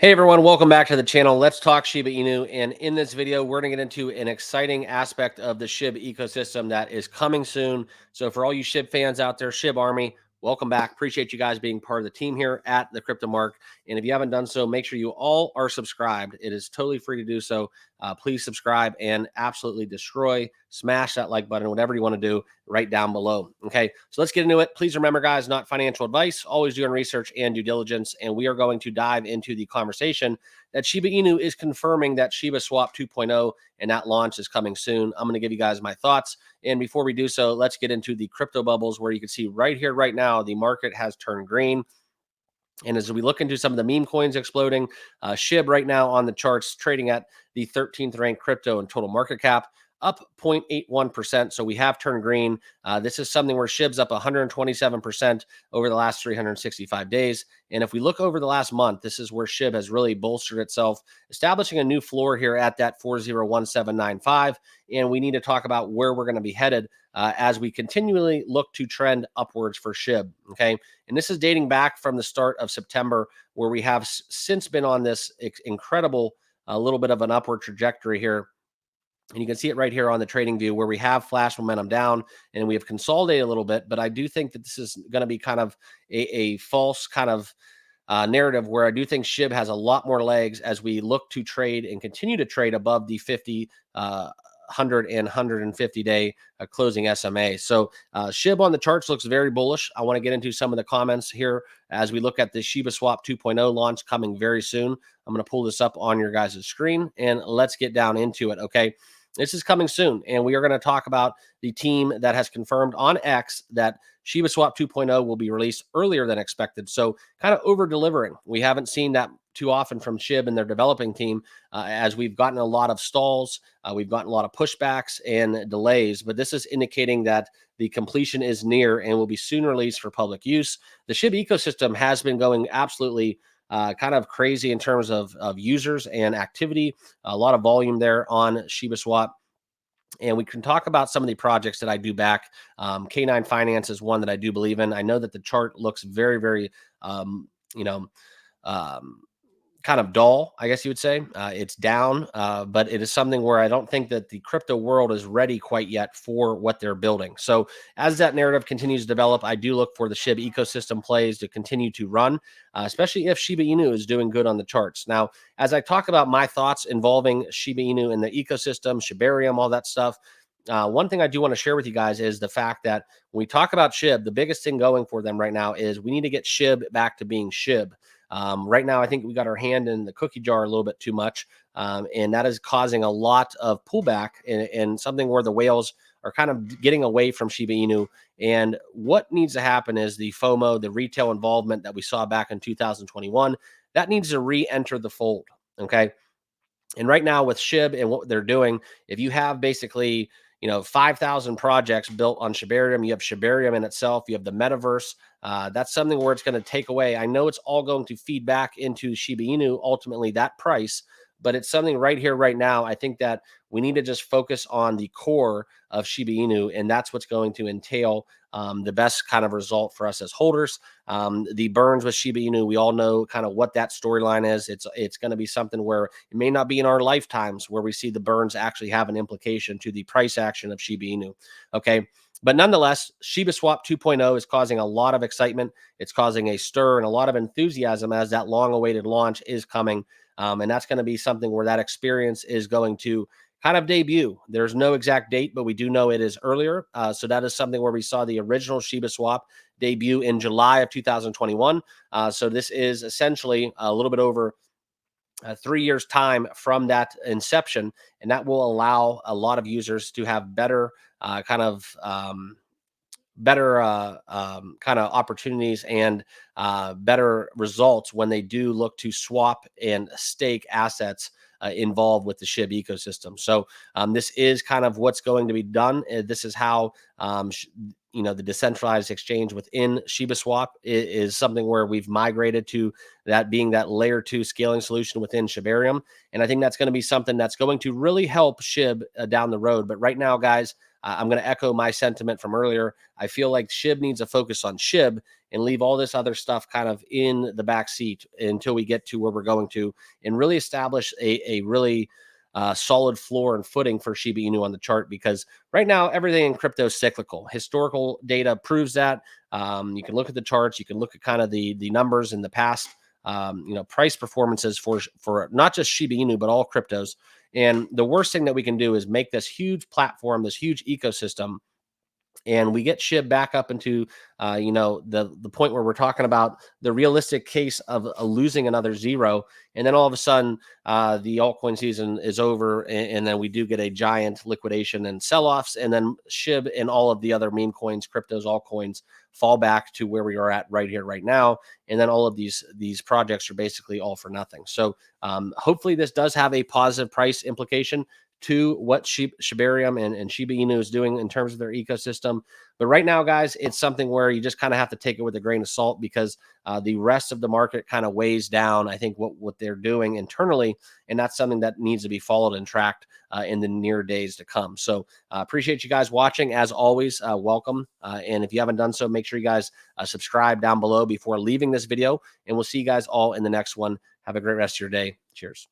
Hey everyone, welcome back to the channel. Let's talk Shiba Inu. And in this video, we're going to get into an exciting aspect of the Shib ecosystem that is coming soon. So for all you Shib fans out there, Shib Army, welcome back. Appreciate you guys being part of the team here at the Crypto Mark. And if you haven't done so, make sure you all are subscribed. It is totally free to do so. Please subscribe and absolutely smash that like button, whatever you want to do right down below. Okay, so let's get into it. Please remember, guys, not financial advice, always doing research and due diligence. And we are going to dive into the conversation that Shiba Inu is confirming that Shiba Swap 2.0 and that launch is coming soon. I'm going to give you guys my thoughts. And before we do so, let's get into the crypto bubbles where you can see right here, right now, the market has turned green. And as we look into some of the meme coins exploding, SHIB right now on the charts trading at the 13th ranked crypto in total market cap, up 0.81%. So we have turned green. This is something where SHIB's up 127% over the last 365 days. And if we look over the last month, this is where SHIB has really bolstered itself, establishing a new floor here at that 401795. And we need to talk about where we're going to be headed as we continually look to trend upwards for SHIB. Okay. And this is dating back from the start of September, where we have since been on this incredible little bit of an upward trajectory here. And you can see it right here on the trading view where we have flash momentum down and we have consolidated a little bit. But I do think that this is going to be kind of a false kind of narrative where I do think SHIB has a lot more legs as we look to trade and continue to trade above the 50, 100 and 150 day closing SMA. So SHIB on the charts looks very bullish. I want to get into some of the comments here as we look at the Shiba Swap 2.0 launch coming very soon. I'm going to pull this up on your guys' screen and let's get down into it. Okay. This is coming soon, and we are going to talk about the team that has confirmed on X that Shiba Swap 2.0 will be released earlier than expected. So kind of over delivering. We haven't seen that too often from SHIB and their developing team as we've gotten a lot of stalls. We've gotten a lot of pushbacks and delays, but this is indicating that the completion is near and will be soon released for public use. The SHIB ecosystem has been going absolutely kind of crazy in terms of users and activity, a lot of volume there on Shiba Swap. And we can talk about some of the projects that I do back. K9 Finance is one that I do believe in. I know that the chart looks very, very, you know, kind of dull, I guess you would say. It's down, but it is something where I don't think that the crypto world is ready quite yet for what they're building. So as that narrative continues to develop, I do look for the SHIB ecosystem plays to continue to run, especially if Shiba Inu is doing good on the charts. Now, as I talk about my thoughts involving Shiba Inu and the ecosystem, Shibarium, all that stuff, one thing I do want to share with you guys is the fact that when we talk about SHIB, the biggest thing going for them right now is we need to get SHIB back to being SHIB. Right now, I think we got our hand in the cookie jar a little bit too much, and that is causing a lot of pullback and something where the whales are kind of getting away from Shiba Inu. And what needs to happen is the FOMO, the retail involvement that we saw back in 2021, that needs to re-enter the fold. Okay. And right now with SHIB and what they're doing, if you have basically 5,000 projects built on Shibarium, you have Shibarium in itself, you have the metaverse. That's something where it's going to take away. I know it's all going to feed back into Shiba Inu, ultimately that price, but it's something right here, right now. I think that we need to just focus on the core of Shiba Inu, and that's what's going to entail the best kind of result for us as holders. The burns with Shiba Inu, we all know kind of what that storyline is. It's going to be something where it may not be in our lifetimes where we see the burns actually have an implication to the price action of Shiba Inu. Okay. But nonetheless, Shiba Swap 2.0 is causing a lot of excitement. It's causing a stir and a lot of enthusiasm as that long-awaited launch is coming. And that's going to be something where that experience is going to kind of debut. There's no exact date, but we do know it is earlier. So that is something where we saw the original Shiba Swap debut in July of 2021. So this is essentially a little bit over 3 years time from that inception, and that will allow a lot of users to have better kind of opportunities and better results when they do look to swap and stake assets involved with the SHIB ecosystem. So this is kind of what's going to be done. This is how the decentralized exchange within Shiba Swap is something where we've migrated to that being that layer 2 scaling solution within Shibarium. And I think that's going to be something that's going to really help SHIB down the road. But right now, guys, I'm going to echo my sentiment from earlier. I feel like Shib needs a focus on Shib and leave all this other stuff kind of in the back seat until we get to where we're going to, and really establish a really solid floor and footing for Shiba Inu on the chart, because right now everything in crypto is cyclical. Historical data proves that. You can look at the charts, you can look at kind of the numbers in the past, price performances for not just Shiba Inu but all cryptos. And the worst thing that we can do is make this huge platform, this huge ecosystem, and we get Shib back up into the point where we're talking about the realistic case of losing another zero, and then all of a sudden the altcoin season is over, and then we do get a giant liquidation and sell-offs, and then Shib and all of the other meme coins, cryptos, altcoins fall back to where we are at right here, right now, and then all of these projects are basically all for nothing. So hopefully this does have a positive price implication to what Shibarium and Shiba Inu is doing in terms of their ecosystem. But right now, guys, it's something where you just kind of have to take it with a grain of salt, because the rest of the market kind of weighs down, I think, what they're doing internally, and that's something that needs to be followed and tracked in the near days to come. So appreciate you guys watching. As always, welcome. And if you haven't done so, make sure you guys subscribe down below before leaving this video, and we'll see you guys all in the next one. Have a great rest of your day. Cheers.